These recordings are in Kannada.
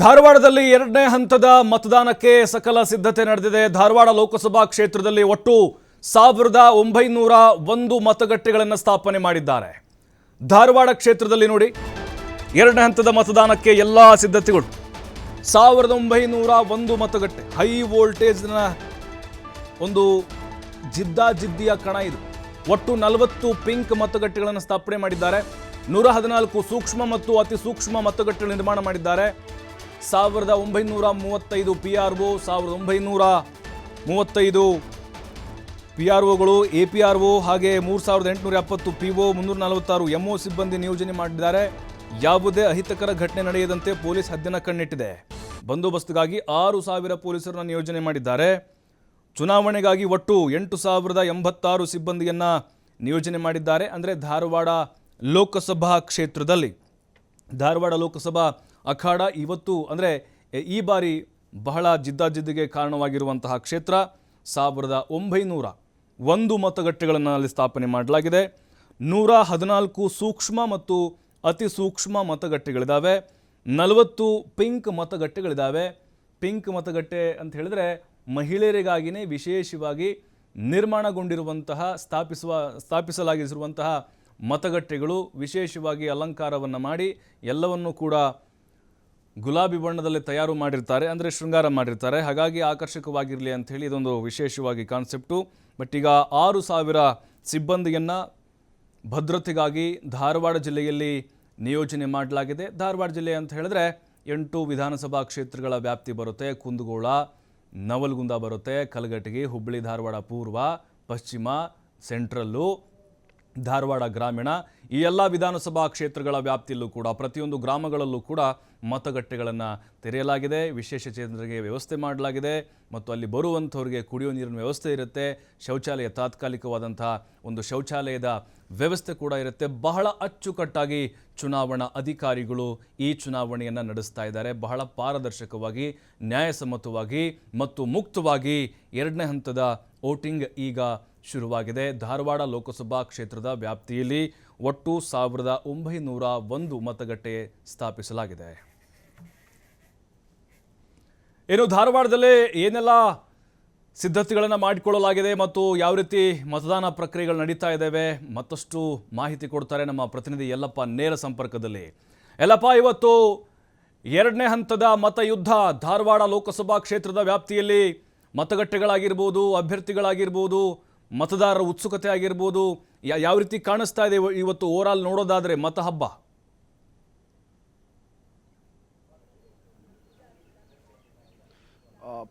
ಧಾರವಾಡದಲ್ಲಿ ಎರಡನೇ ಹಂತದ ಮತದಾನಕ್ಕೆ ಸಕಲ ಸಿದ್ಧತೆ ನಡೆದಿದೆ. ಧಾರವಾಡ ಲೋಕಸಭಾ ಕ್ಷೇತ್ರದಲ್ಲಿ ಒಟ್ಟು 1901 ಮತಗಟ್ಟೆಗಳನ್ನು ಸ್ಥಾಪನೆ ಮಾಡಿದ್ದಾರೆ. ಧಾರವಾಡ ಕ್ಷೇತ್ರದಲ್ಲಿ ನೋಡಿ, ಎರಡನೇ ಹಂತದ ಮತದಾನಕ್ಕೆ ಎಲ್ಲ ಸಿದ್ಧತೆಗಳು. 1901 ಮತಗಟ್ಟೆ, ಹೈ ವೋಲ್ಟೇಜ್ನ ಒಂದು ಜಿದ್ದಾಜಿದ್ದಿಯ ಕಣ ಇದು. ಒಟ್ಟು 40 ಪಿಂಕ್ ಮತಗಟ್ಟೆಗಳನ್ನು ಸ್ಥಾಪನೆ ಮಾಡಿದ್ದಾರೆ. 114 ಸೂಕ್ಷ್ಮ ಮತ್ತು ಅತಿ ಸೂಕ್ಷ್ಮ ಮತಗಟ್ಟೆ ನಿರ್ಮಾಣ ಮಾಡಿದ್ದಾರೆ. 1935 PRO, 1935 PROಗಳು, APRO, ಹಾಗೆ 3870 PO, 346 MO ಸಿಬ್ಬಂದಿ ನಿಯೋಜನೆ ಮಾಡಿದ್ದಾರೆ. ಯಾವುದೇ ಅಹಿತಕರ ಘಟನೆ ನಡೆಯದಂತೆ ಪೊಲೀಸ್ ಹದ್ದಿನ ಕಣ್ಣಿಟ್ಟಿದೆ. ಬಂದೋಬಸ್ತ್ಗಾಗಿ 6000 ಪೊಲೀಸರನ್ನ ನಿಯೋಜನೆ ಮಾಡಿದ್ದಾರೆ. ಚುನಾವಣೆಗಾಗಿ ಒಟ್ಟು 8086 ಸಿಬ್ಬಂದಿಯನ್ನ ನಿಯೋಜನೆ ಮಾಡಿದ್ದಾರೆ. ಅಂದರೆ ಧಾರವಾಡ ಲೋಕಸಭಾ ಕ್ಷೇತ್ರದಲ್ಲಿ, ಧಾರವಾಡ ಲೋಕಸಭಾ ಅಖಾಡ ಇವತ್ತು ಅಂದರೆ ಈ ಬಾರಿ ಬಹಳ ಜಿದ್ದಾಜಿದ್ದಿಗೆ ಕಾರಣವಾಗಿರುವಂತಹ ಕ್ಷೇತ್ರ. 1901 ಮತಗಟ್ಟೆಗಳನ್ನು ಅಲ್ಲಿ ಸ್ಥಾಪನೆ ಮಾಡಲಾಗಿದೆ. 114 ಸೂಕ್ಷ್ಮ ಮತ್ತು ಅತಿ ಸೂಕ್ಷ್ಮ ಮತಗಟ್ಟೆಗಳಿದ್ದಾವೆ. 40 ಪಿಂಕ್ ಮತಗಟ್ಟೆಗಳಿದ್ದಾವೆ. ಪಿಂಕ್ ಮತಗಟ್ಟೆ ಅಂತ ಹೇಳಿದ್ರೆ ಮಹಿಳೆಯರಿಗಾಗಿಯೇ ವಿಶೇಷವಾಗಿ ನಿರ್ಮಾಣಗೊಂಡಿರುವಂತಹ ಸ್ಥಾಪಿಸಲಾಗಿರುವಂತಹ ಮತಗಟ್ಟೆಗಳು. ವಿಶೇಷವಾಗಿ ಅಲಂಕಾರವನ್ನು ಮಾಡಿ ಎಲ್ಲವನ್ನೂ ಕೂಡ ಗುಲಾಬಿ ಬಣ್ಣದಲ್ಲಿ ತಯಾರು ಮಾಡಿರ್ತಾರೆ, ಅಂದರೆ ಶೃಂಗಾರ ಮಾಡಿರ್ತಾರೆ. ಹಾಗಾಗಿ ಆಕರ್ಷಕವಾಗಿರಲಿ ಅಂಥೇಳಿ ಇದೊಂದು ವಿಶೇಷವಾಗಿ ಕಾನ್ಸೆಪ್ಟು. ಬಟ್ ಈಗ 6000 ಸಿಬ್ಬಂದಿಯನ್ನು ಭದ್ರತೆಗಾಗಿ ಧಾರವಾಡ ಜಿಲ್ಲೆಯಲ್ಲಿ ನಿಯೋಜನೆ ಮಾಡಲಾಗಿದೆ. ಧಾರವಾಡ ಜಿಲ್ಲೆ ಅಂತ ಹೇಳಿದ್ರೆ 8 ವಿಧಾನಸಭಾ ಕ್ಷೇತ್ರಗಳ ವ್ಯಾಪ್ತಿ ಬರುತ್ತೆ. ಕುಂದಗೋಳ, ನವಲಗುಂದ ಬರುತ್ತೆ, ಕಲಘಟಗಿ, ಹುಬ್ಬಳ್ಳಿ, ಧಾರವಾಡ ಪೂರ್ವ, ಪಶ್ಚಿಮ, ಸೆಂಟ್ರಲ್ಲು, ಧಾರವಾಡ ಗ್ರಾಮೀಣ, ಈ ಎಲ್ಲ ವಿಧಾನಸಭಾ ಕ್ಷೇತ್ರಗಳ ವ್ಯಾಪ್ತಿಯಲ್ಲೂ ಕೂಡ ಪ್ರತಿಯೊಂದು ಗ್ರಾಮಗಳಲ್ಲೂ ಕೂಡ ಮತಗಟ್ಟೆಗಳನ್ನು ತೆರೆಯಲಾಗಿದೆ. ವಿಶೇಷ ಚೇತನರಿಗೆ ವ್ಯವಸ್ಥೆ ಮಾಡಲಾಗಿದೆ ಮತ್ತು ಅಲ್ಲಿ ಬರುವಂಥವ್ರಿಗೆ ಕುಡಿಯೋ ನೀರಿನ ವ್ಯವಸ್ಥೆ ಇರುತ್ತೆ. ಶೌಚಾಲಯ, ತಾತ್ಕಾಲಿಕವಾದಂತಹ ಒಂದು ಶೌಚಾಲಯದ ವ್ಯವಸ್ಥೆ ಕೂಡ ಇರುತ್ತೆ. ಬಹಳ ಅಚ್ಚುಕಟ್ಟಾಗಿ ಚುನಾವಣಾ ಅಧಿಕಾರಿಗಳು ಈ ಚುನಾವಣೆಯನ್ನು ನಡೆಸ್ತಾ ಇದ್ದಾರೆ. ಬಹಳ ಪಾರದರ್ಶಕವಾಗಿ, ನ್ಯಾಯಸಮ್ಮತವಾಗಿ ಮತ್ತು ಮುಕ್ತವಾಗಿ ಎರಡನೇ ಹಂತದ ವೋಟಿಂಗ್ ಈಗ ಶುರುವಾಗಿದೆ. ಧಾರವಾಡ ಲೋಕಸಭಾ ಕ್ಷೇತ್ರದ ವ್ಯಾಪ್ತಿಯಲ್ಲಿ ಒಟ್ಟು 1901 ಮತಗಟ್ಟೆ ಸ್ಥಾಪಿಸಲಾಗಿದೆ. ಇನ್ನು ಧಾರವಾಡದಲ್ಲೇ ಏನೆಲ್ಲ ಸಿದ್ಧತೆಗಳನ್ನು ಮಾಡಿಕೊಳ್ಳಲಾಗಿದೆ ಮತ್ತು ಯಾವ ರೀತಿ ಮತದಾನ ಪ್ರಕ್ರಿಯೆಗಳು ನಡೀತಾ ಇದ್ದಾವೆ, ಮತ್ತಷ್ಟು ಮಾಹಿತಿ ಕೊಡ್ತಾರೆ ನಮ್ಮ ಪ್ರತಿನಿಧಿ ಯಲ್ಲಪ್ಪ ನೇರ ಸಂಪರ್ಕದಲ್ಲಿ. ಯಲ್ಲಪ್ಪ, ಇವತ್ತು ಎರಡನೇ ಹಂತದ ಮತಯುದ್ಧ ಧಾರವಾಡ ಲೋಕಸಭಾ ಕ್ಷೇತ್ರದ ವ್ಯಾಪ್ತಿಯಲ್ಲಿ ಮತಗಟ್ಟೆಗಳಾಗಿರ್ಬೋದು, ಅಭ್ಯರ್ಥಿಗಳಾಗಿರ್ಬೋದು, ಮತದಾರರ ಉತ್ಸುಕತೆ ಆಗಿರ್ಬೋದು, ಯಾವ ರೀತಿ ಕಾಣಿಸ್ತಾ ಇದೆ ಇವತ್ತು ಓವರಾಲ್ ನೋಡೋದಾದರೆ ಮತ ಹಬ್ಬ?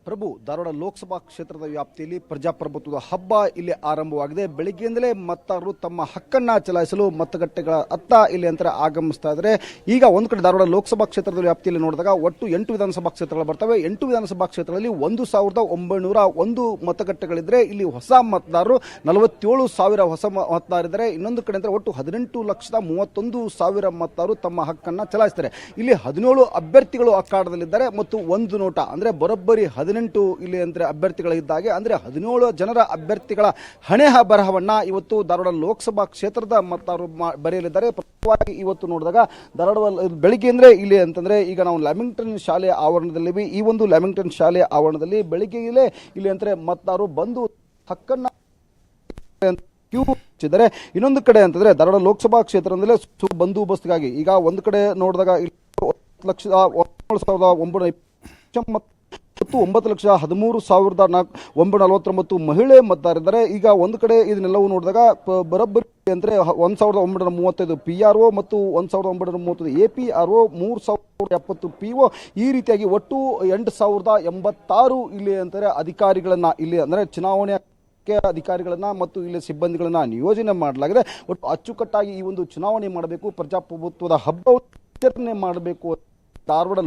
ಪ್ರಭು, ಧಾರವಾಡ ಲೋಕಸಭಾ ಕ್ಷೇತ್ರದ ವ್ಯಾಪ್ತಿಯಲ್ಲಿ ಪ್ರಜಾಪ್ರಭುತ್ವದ ಹಬ್ಬ ಇಲ್ಲಿ ಆರಂಭವಾಗಿದೆ. ಬೆಳಗ್ಗೆಯಿಂದಲೇ ಮತದಾರರು ತಮ್ಮ ಹಕ್ಕನ್ನ ಚಲಾಯಿಸಲು ಮತಗಟ್ಟೆಗಳ ಅತ್ತ ಇಲ್ಲಿ ಅಂತ ಆಗಮಿಸ್ತಾ ಇದ್ದಾರೆ. ಈಗ ಒಂದು ಕಡೆ ಧಾರವಾಡ ಲೋಕಸಭಾ ಕ್ಷೇತ್ರದ ವ್ಯಾಪ್ತಿಯಲ್ಲಿ ನೋಡಿದಾಗ ಒಟ್ಟು 8 ವಿಧಾನಸಭಾ ಕ್ಷೇತ್ರಗಳು ಬರ್ತವೆ. 8 ವಿಧಾನಸಭಾ ಕ್ಷೇತ್ರಗಳಲ್ಲಿ 1901 ಮತಗಟ್ಟೆಗಳಿದ್ರೆ ಇಲ್ಲಿ ಹೊಸ ಮತದಾರರು 47,000 ಹೊಸ ಮತದಾರರಿದ್ದಾರೆ. ಇನ್ನೊಂದು ಕಡೆ ಅಂದರೆ ಒಟ್ಟು 18,31,000 ಮತದಾರರು ತಮ್ಮ ಹಕ್ಕನ್ನ ಚಲಾಯಿಸ್ತಾರೆ. ಇಲ್ಲಿ 17 ಅಭ್ಯರ್ಥಿಗಳು ಅಖಾಡದಲ್ಲಿದ್ದಾರೆ ಮತ್ತು ಒಂದು ನೋಟ ಅಂದರೆ ಬರೋಬ್ಬರಿ 18 ಇಲ್ಲಿ ಅಂದ್ರೆ ಅಭ್ಯರ್ಥಿಗಳಿದ್ದಾಗೆ, ಅಂದ್ರೆ 17 ಜನರ ಅಭ್ಯರ್ಥಿಗಳ ಹಣೆ ಬರಹವನ್ನ ಇವತ್ತು ಧಾರವಾಡ ಲೋಕಸಭಾ ಕ್ಷೇತ್ರದ ಮತದಾರರು ಬರೆಯಲಿದ್ದಾರೆ. ಪ್ರಮುಖವಾಗಿ ಇವತ್ತು ನೋಡಿದಾಗ ಧಾರವಾಡ ಬೆಳಿಗ್ಗೆ ಅಂದ್ರೆ ಇಲ್ಲಿ ಅಂತಂದ್ರೆ ಈಗ ನಾವು ಲ್ಯಾಮಿಂಗ್ಟನ್ ಶಾಲೆಯ ಆವರಣದಲ್ಲಿ, ಈ ಒಂದು ಲ್ಯಾಮಿಂಗ್ಟನ್ ಶಾಲೆಯ ಆವರಣದಲ್ಲಿ ಬೆಳಿಗ್ಗೆಯಲ್ಲೇ ಇಲ್ಲಿ ಅಂದ್ರೆ ಮತದಾರರು ಬಂದು ಹಕ್ಕನ್ನ ಕ್ಯೂ ಹಚ್ಚಿದ್ದಾರೆ. ಇನ್ನೊಂದು ಕಡೆ ಅಂತಂದ್ರೆ ಧಾರವಾಡ ಲೋಕಸಭಾ ಕ್ಷೇತ್ರದಲ್ಲೇ ಬಂದೋಬಸ್ತ್ಗಾಗಿ ಈಗ ಒಂದು ಕಡೆ ನೋಡಿದಾಗ 9,13,949 ಮಹಿಳೆ ಮತದಾರರಿದ್ದಾರೆ. ಈಗ ಒಂದು ಕಡೆ ಇದನ್ನೆಲ್ಲವೂ ನೋಡಿದಾಗ ಬರೋಬ್ಬರಿ ಅಂದ್ರೆ 1,935 PRO ಮತ್ತು 1,935 APRO, 3,070 PO, ಈ ರೀತಿಯಾಗಿ ಒಟ್ಟು 8,086 ಇಲ್ಲಿ ಅಂತಾರೆ ಅಧಿಕಾರಿಗಳನ್ನ ಇಲ್ಲಿ ಅಂದ್ರೆ ಚುನಾವಣೆ ಅಧಿಕಾರಿಗಳನ್ನ ಮತ್ತು ಇಲ್ಲಿ ಸಿಬ್ಬಂದಿಗಳನ್ನ ನಿಯೋಜನೆ ಮಾಡಲಾಗಿದೆ. ಒಟ್ಟು ಅಚ್ಚುಕಟ್ಟಾಗಿ ಈ ಒಂದು ಚುನಾವಣೆ ಮಾಡಬೇಕು, ಪ್ರಜಾಪ್ರಭುತ್ವದ ಹಬ್ಬವನ್ನು ಆಚರಣೆ ಮಾಡಬೇಕು ಧಾರವಾಡ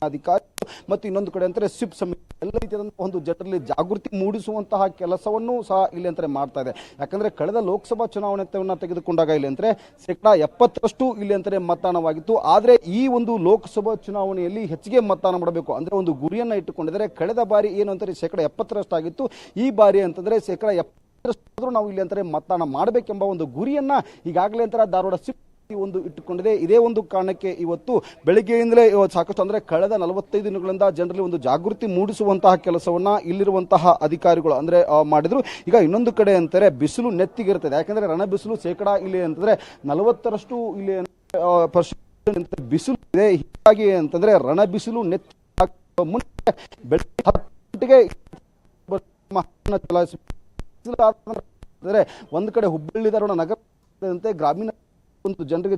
ಅಧಿಕಾರಿ ಮತ್ತು ಇನ್ನೊಂದು ಕಡೆ ಅಂತಾರೆ ಸ್ವಿಪ್ ಸಮಿತಿ ಎಲ್ಲ ರೀತಿಯಾದಂತಹ ಒಂದು ಜನರಲ್ಲಿ ಜಾಗೃತಿ ಮೂಡಿಸುವಂತಹ ಕೆಲಸವನ್ನು ಸಹ ಇಲ್ಲಿ ಅಂತಾರೆ ಮಾಡ್ತಾ ಇದೆ. ಯಾಕಂದ್ರೆ ಕಳೆದ ಲೋಕಸಭಾ ಚುನಾವಣೆಯನ್ನು ತೆಗೆದುಕೊಂಡಾಗ ಇಲ್ಲಿ ಅಂದ್ರೆ 70% ಇಲ್ಲಿ ಅಂತಾರೆ ಮತದಾನವಾಗಿತ್ತು. ಆದ್ರೆ ಈ ಒಂದು ಲೋಕಸಭಾ ಚುನಾವಣೆಯಲ್ಲಿ ಹೆಚ್ಚಿಗೆ ಮತದಾನ ಮಾಡಬೇಕು ಅಂದ್ರೆ ಒಂದು ಗುರಿಯನ್ನ ಇಟ್ಟುಕೊಂಡಿದ್ದಾರೆ. ಕಳೆದ ಬಾರಿ ಏನು ಅಂತಾರೆ 70% ಆಗಿತ್ತು. ಈ ಬಾರಿ ಅಂತಂದ್ರೆ 70% ನಾವು ಇಲ್ಲಿ ಅಂತಾರೆ ಮತದಾನ ಮಾಡಬೇಕೆಂಬ ಒಂದು ಗುರಿಯನ್ನ ಈಗಾಗಲೇ ಅಂತಾರೆ ಧಾರವಾಡ ಒಂದು ಇಟ್ಟುಕೊಂಡಿದೆ. ಇದೇ ಒಂದು ಕಾರಣಕ್ಕೆ ಇವತ್ತು ಬೆಳಗ್ಗೆಯಿಂದಲೇ ಸಾಕಷ್ಟು ಅಂದ್ರೆ ಕಳೆದ 45 ದಿನಗಳಿಂದ ಜನರಲ್ಲಿ ಒಂದು ಜಾಗೃತಿ ಮೂಡಿಸುವಂತಹ ಕೆಲಸವನ್ನ ಇಲ್ಲಿರುವಂತಹ ಅಧಿಕಾರಿಗಳು ಅಂದ್ರೆ ಮಾಡಿದ್ರು. ಈಗ ಇನ್ನೊಂದು ಕಡೆ ಅಂತಾರೆ ಬಿಸಿಲು ನೆತ್ತಿಗಿರ್ತದೆ, ಯಾಕಂದ್ರೆ ರಣ ಬಿಸಿಲು ಶೇಕಡಾ ಇಲ್ಲಿ ಅಂತಂದ್ರೆ 40ರಷ್ಟು ಇಲ್ಲಿ ಬಿಸಿಲು ಇದೆ. ಹೀಗಾಗಿ ಅಂತಂದ್ರೆ ರಣ ಬಿಸಿಲು ನೆತ್ತಿ ಮುಂದೆ ಬೆಳಗ್ಗೆ 10 ಗಂಟೆಗೆ ಒಂದು ಕಡೆ ಹುಬ್ಬಳ್ಳಿ ಧಾರವಾಡ ನಗರ ಗ್ರಾಮೀಣ ಒಂದು ಜನರಿಗೆ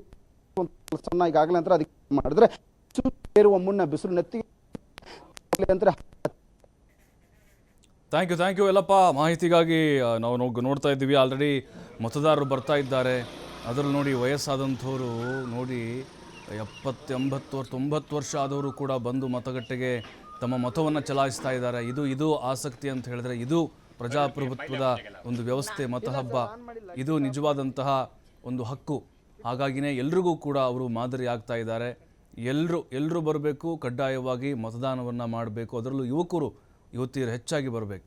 ಕೆಲಸವನ್ನ ಈಗಾಗಲೇ ಅಂತ ಅದಕ್ಕೆ ಮಾಡಿದ್ರೆ ಏರುವ ಮುನ್ನ ಬಿಸಿಲು ನೆತ್ತಿಗೆ ಅಂತ. ಥ್ಯಾಂಕ್ ಯು ಎಲ್ಲಪ್ಪ ಮಾಹಿತಿಗಾಗಿ. ನಾವು ನೋಡ್ತಾ ಇದ್ದೀವಿ ಆಲ್ರೆಡಿ ಮತದಾರರು ಬರ್ತಾ ಇದ್ದಾರೆ. ಅದರಲ್ಲಿ ನೋಡಿ ವಯಸ್ಸಾದಂಥವರು ನೋಡಿ 70, 80, 90 ವರ್ಷ ಆದವರು ಕೂಡ ಬಂದು ಮತಗಟ್ಟೆಗೆ ತಮ್ಮ ಮತವನ್ನು ಚಲಾಯಿಸ್ತಾ ಇದ್ದಾರೆ. ಇದು ಆಸಕ್ತಿ ಅಂತ ಹೇಳಿದ್ರೆ ಇದು ಪ್ರಜಾಪ್ರಭುತ್ವದ ಒಂದು ವ್ಯವಸ್ಥೆ. ಮತಹಬ್ಬ ಇದು ನಿಜವಾದಂತಹ ಒಂದು ಹಕ್ಕು. ಹಾಗಾಗಿನೇ ಎಲ್ರಿಗೂ ಕೂಡ ಅವರು ಮಾದರಿ ಆಗ್ತಾ ಇದ್ದಾರೆ. ಎಲ್ಲರೂ ಬರಬೇಕು, ಕಡ್ಡಾಯವಾಗಿ ಮತದಾನವನ್ನು ಮಾಡಬೇಕು. ಅದರಲ್ಲೂ ಯುವತಿಯರು ಹೆಚ್ಚಾಗಿ ಬರಬೇಕು.